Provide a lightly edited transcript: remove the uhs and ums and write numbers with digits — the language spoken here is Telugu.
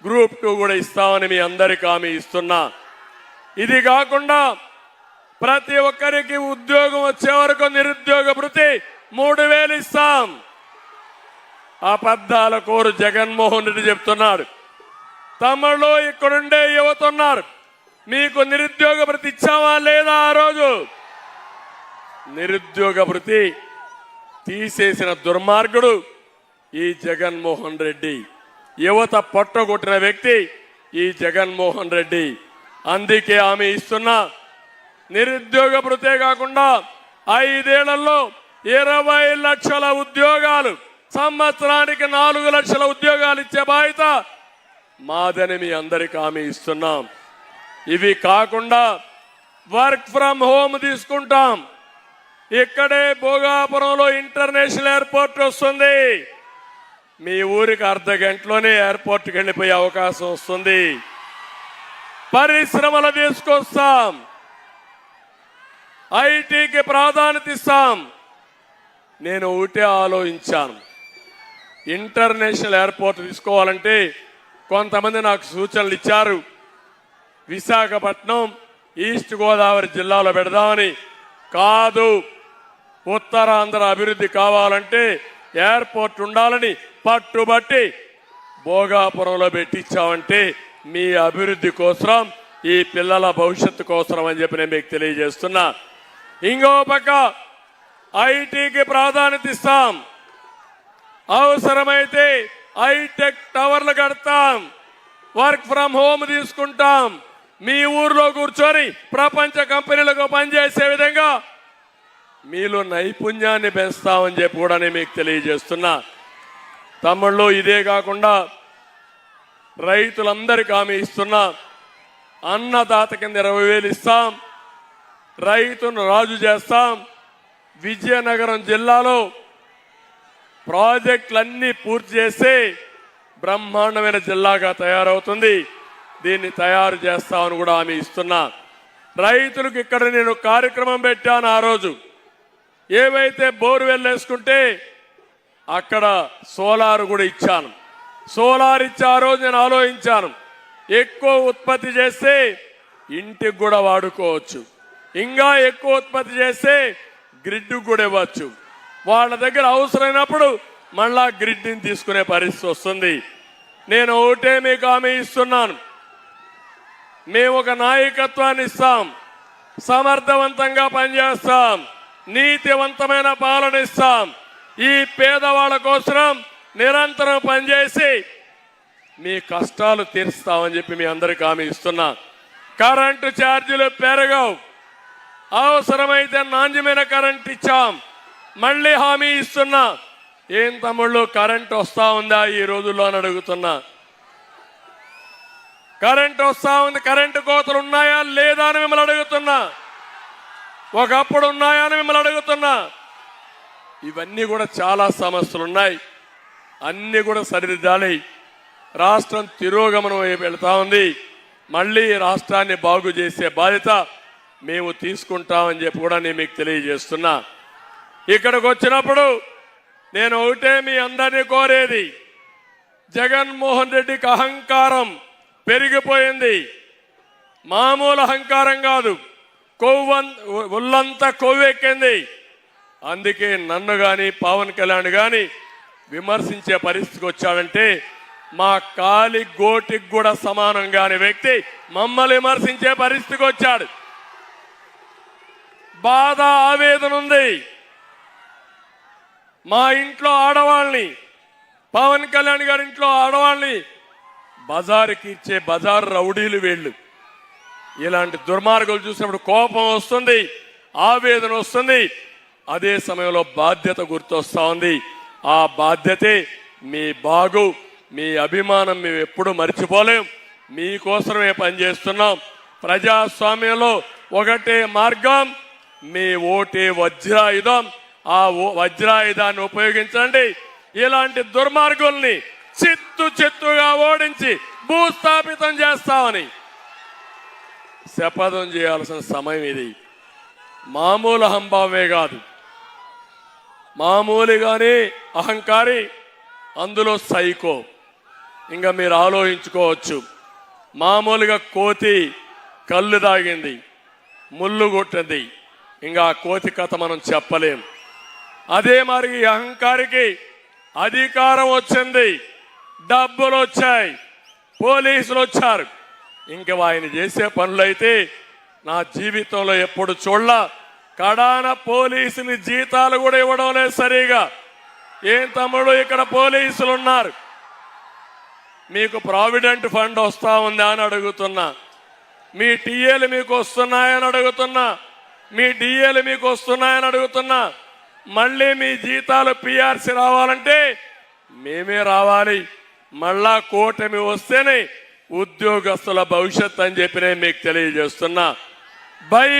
గ్రూప్ 2 కూడా ఇస్తామని మీ అందరికీ హామీ ఇస్తున్నా. ఇది కాకుండా ప్రతి ఒక్కరికి ఉద్యోగం వచ్చే వరకు నిరుద్యోగ భృతి 3000 ఇస్తాం. అబద్ధాల కోరు జగన్మోహన్ రెడ్డి చెప్తున్నాడు. తమలో ఇక్కడుండే యువత ఉన్నారు, మీకు నిరుద్యోగ భృతి ఇచ్చావా లేదా? ఆ రోజు నిరుద్యోగ భృతి తీసేసిన దుర్మార్గుడు ఈ జగన్మోహన్ రెడ్డి. యువత పొట్టగొట్టిన వ్యక్తి ఈ జగన్మోహన్ రెడ్డి. అందుకే ఆమె ఇస్తున్న నిరుద్యోగ భృతే కాకుండా 5 ఏళ్లలో 20 లక్షల ఉద్యోగాలు, సంవత్సరానికి 4 లక్షల ఉద్యోగాలు ఇచ్చే బాధ్యత మాదని మీ అందరికీ హామీ ఇస్తున్నాం. ఇవి కాకుండా వర్క్ ఫ్రమ్ హోమ్ తీసుకుంటాం. ఇక్కడే భోగాపురంలో ఇంటర్నేషనల్ ఎయిర్పోర్ట్ వస్తుంది. మీ ఊరికి అర్ధ గంటలోనే ఎయిర్పోర్ట్కి వెళ్ళిపోయే అవకాశం వస్తుంది. పరిశ్రమలు తీసుకొస్తాం, ఐటీకి ప్రాధాన్యత ఇస్తాం. నేను ఒకటే ఆలోచించాను, ఇంటర్నేషనల్ ఎయిర్పోర్ట్ తీసుకోవాలంటే కొంతమంది నాకు సూచనలు ఇచ్చారు. విశాఖపట్నం ఈస్ట్ గోదావరి జిల్లాలో పెడదామని. కాదు, ఉత్తరాంధ్ర అభివృద్ధి కావాలంటే ఎయిర్పోర్ట్ ఉండాలని పట్టుబట్టి భోగాపురంలో పెట్టించామంటే మీ అభివృద్ధి కోసం, ఈ పిల్లల భవిష్యత్తు కోసం అని చెప్పి నేను మీకు తెలియజేస్తున్నా. ఇంకో పక్క ఐటీకి ప్రాధాన్యత ఇస్తాం. అవసరమైతే హైటెక్ టవర్లు కడతాం, వర్క్ ఫ్రమ్ హోమ్ తీసుకుంటాం. మీ ఊర్లో కూర్చొని ప్రపంచ కంపెనీలకు పనిచేసే విధంగా మీలో నైపుణ్యాన్ని పెంచుతామని చెప్పి కూడా నేను మీకు తెలియజేస్తున్నా. తమ్ముళ్ళు, ఇదే కాకుండా రైతులందరికీ హామీ ఇస్తున్నా. అన్నదాత కింద 20,000 ఇస్తాం. రైతును రాజు చేస్తాం. విజయనగరం జిల్లాలో ప్రాజెక్టులన్నీ పూర్తి చేసి బ్రహ్మాండమైన జిల్లాగా తయారవుతుంది. దీన్ని తయారు చేస్తామని కూడా హామీ ఇస్తున్నా. రైతులకు ఇక్కడ నేను కార్యక్రమం పెట్టాను. ఆ రోజు ఏవైతే బోర్వెల్ వేసుకుంటే అక్కడ సోలార్ కూడా ఇచ్చాను. సోలార్ ఇచ్చి ఆ రోజు నేను ఆలోచించాను, ఎక్కువ ఉత్పత్తి చేస్తే ఇంటికి కూడా వాడుకోవచ్చు, ఇంకా ఎక్కువ ఉత్పత్తి చేస్తే గ్రిడ్ కూడా ఇవ్వచ్చు. వాళ్ళ దగ్గర అవసరమైనప్పుడు మళ్ళా గ్రిడ్ని తీసుకునే పరిస్థితి వస్తుంది. నేను ఒకటే మీకు హామీ ఇస్తున్నాను, మేము ఒక నాయకత్వాన్ని ఇస్తాం, సమర్థవంతంగా పనిచేస్తాం, నీతివంతమైన పాలన ఇస్తాం. ఈ పేదవాళ్ళ కోసం నిరంతరం పనిచేసి మీ కష్టాలు తీరుస్తామని చెప్పి మీ అందరికీ హామీ ఇస్తున్నా. కరెంటు ఛార్జీలు పెరగవు, అవసరమైతే నాణ్యమైన కరెంట్ ఇచ్చాం. మళ్ళీ హామీ ఇస్తున్నా. ఏం తమ్ముళ్ళు, కరెంట్ వస్తా ఉందా ఈ రోజుల్లో అని అడుగుతున్నా. కరెంట్ వస్తా ఉంది, కరెంటు కోతలు ఉన్నాయా లేదా అని మిమ్మల్ని అడుగుతున్నా. ఒకప్పుడు ఉన్నాయా అని మిమ్మల్ని అడుగుతున్నా. ఇవన్నీ కూడా చాలా సమస్యలు ఉన్నాయి, అన్నీ కూడా సరిదిద్దాలి. రాష్ట్రం తిరోగమనం వెళ్తా ఉంది. మళ్ళీ రాష్ట్రాన్ని బాగు చేసే బాధ్యత మేము తీసుకుంటామని చెప్పి కూడా నేను మీకు తెలియజేస్తున్నా. ఇక్కడికి వచ్చినప్పుడు నేను ఒకటే మీ అందరినీ కోరేది, జగన్మోహన్ రెడ్డికి అహంకారం పెరిగిపోయింది. మామూలు అహంకారం కాదు, ఒళ్ళంతా కొవ్వెక్కింది. అందుకే నన్ను కానీ పవన్ కళ్యాణ్ కానీ విమర్శించే పరిస్థితికి వచ్చాడంటే మా కాలి గోటికి కూడా సమానం కాని వ్యక్తి మమ్మల్ని విమర్శించే పరిస్థితికి వచ్చాడు. బాధ, ఆవేదన ఉంది. మా ఇంట్లో ఆడవాళ్ళని, పవన్ కళ్యాణ్ గారి ఇంట్లో ఆడవాళ్ళని బజారుకి ఇచ్చే బజారు రౌడీలు వీళ్ళు. ఇలాంటి దుర్మార్గులు చూసినప్పుడు కోపం వస్తుంది, ఆవేదన వస్తుంది. అదే సమయంలో బాధ్యత గుర్తొస్తా ఉంది. ఆ బాధ్యతే మీ బాగు, మీ అభిమానం మేము ఎప్పుడు మర్చిపోలేం. మీకోసమే పనిచేస్తున్నాం. ప్రజాస్వామ్యంలో ఒకటే మార్గం, మీ ఓటే వజ్రాయుధం. ఆ వజ్రాయుధాన్ని ఉపయోగించండి. ఇలాంటి దుర్మార్గుల్ని చిత్తుగా ఓడించి భూస్థాపితం చేస్తామని శపథం చేయాల్సిన సమయం ఇది. మామూలు అహంభావమే కాదు, మామూలుగానే అహంకారి, అందులో సైకో. ఇంకా మీరు ఆలోచించుకోవచ్చు. మామూలుగా కోతి కళ్ళు తాగింది, ముళ్ళు కొట్టింది, ఇంకా ఆ కోతి కథ మనం చెప్పలేం. అదే మరి ఈ అహంకారికి అధికారం వచ్చింది, డబ్బులు వచ్చాయి, పోలీసులు వచ్చారు. ఇంకా ఆయన చేసే పనులైతే నా జీవితంలో ఎప్పుడు చూడలా. కడాన పోలీసులు జీతాలు కూడా ఇవ్వడం లేదు సరిగా. ఏం తమ్ముడు ఇక్కడ పోలీసులు ఉన్నారు, మీకు ప్రావిడెంట్ ఫండ్ వస్తా ఉందా అని అడుగుతున్నా, మీ టీఏలు మీకు వస్తున్నాయని అడుగుతున్నా, మీ డిఏలు మీకు వస్తున్నాయని అడుగుతున్నా. మళ్ళీ మీ జీతాలు పిఆర్సీ రావాలంటే మేమే రావాలి. మళ్ళా కూటమి వస్తేనే ఉద్యోగస్తుల భవిష్యత్ అని చెప్పి నేను మీకు తెలియజేస్తున్నా.